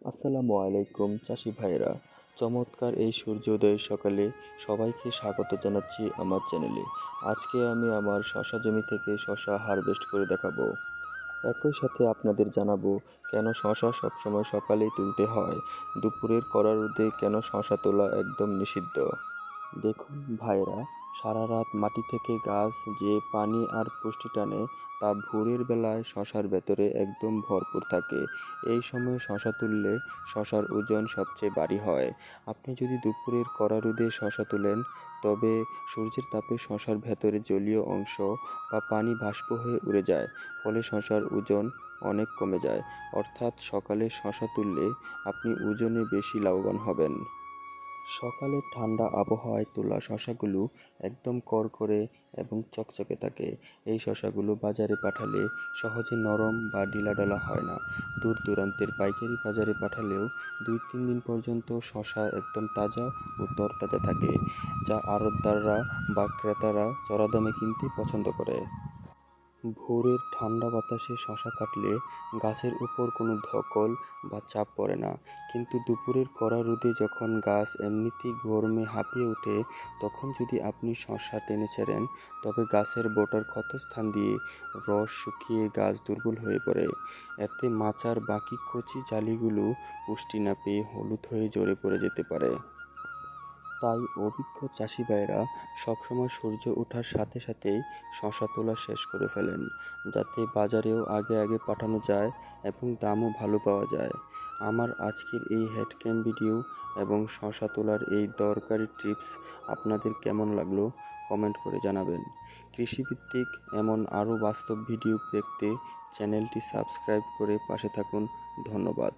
আসসালামু আলাইকুম চাষি ভাইরা। চমৎকার এই সূর্যোদয়ের সকালে সবাইকে স্বাগত জানাচ্ছি আমার চ্যানেলে। আজকে আমি আমার শশা জমি থেকে শশা হারভেস্ট করে দেখাবো। একই সাথে আপনাদের জানাবো কেন শশা সবসময় সকালেই তুলতে হয়, দুপুরের কড়া রোদে কেন শশা তোলা একদম নিষিদ্ধ। দেখুন ভাইরা, সারা রাত মাটি থেকে গাছ যে পানি আর পুষ্টি টানে তা ভোরের বেলায় শশার ভেতরে একদম ভরপুর থাকে। এই সময় শশা তুললে শশার ওজন সবচেয়ে ভারী হয়। আপনি যদি দুপুরের কড়া রোদে শশা তুলেন, তবে সূর্যের তাপে শশার ভেতরে জলীয় অংশ বা পানি বাষ্প হয়ে উড়ে যায়, ফলে শশার ওজন অনেক কমে যায়। অর্থাৎ সকালে শশা তুললে আপনি ওজনে বেশি লাভবান হবেন। সকালের ঠান্ডা আবহাওয়ায় তোলা শসাগুলো একদম কড়কড়ে এবং চকচকে থাকে। এই শসাগুলো বাজারে পাঠালে সহজে নরম বা ঢিলাঢালা হয় না। দূর দূরান্তের পাইকারি বাজারে পাঠালেও 2-3 দিন পর্যন্ত শসা একদম তাজা ও তরতাজা থাকে, যা আড়তদাররা বা ক্রেতারা চড়া দামে কিনতে পছন্দ করে। ভোরের ঠান্ডা বাতাসে শশা কাটলে গাছের উপর কোনো ধকল বা চাপ পড়ে না, কিন্তু দুপুরের কড়া রোদে যখন গাছ এমনিতেই গরমে হাঁপিয়ে ওঠে, তখন যদি আপনি শশা টেনে ছেড়েন, তবে গাছের বোটার ক্ষতস্থান দিয়ে রস শুকিয়ে গাছ দুর্বল হয়ে পড়ে। এতে মাচার বাকি কচি জালিগুলো পুষ্টি না পেয়ে হলুদ হয়ে ঝরে পড়ে যেতে পারে। তাই অভিজ্ঞ চাষি ভাইরা সবসময় সূর্য ওঠার সাথে সাথেই শশা তোলা শেষ করে ফেলেন, যাতে বাজারেও আগে আগে পাঠানো যায় এবং দামও ভালো পাওয়া যায়। আমার আজকের এই হেডক্যাম ভিডিও এবং শশা তোলার এই দরকারি টিপস আপনাদের কেমন লাগলো কমেন্ট করে জানাবেন। কৃষিভিত্তিক এমন আরও বাস্তব ভিডিও দেখতে চ্যানেলটি সাবস্ক্রাইব করে পাশে থাকুন। ধন্যবাদ।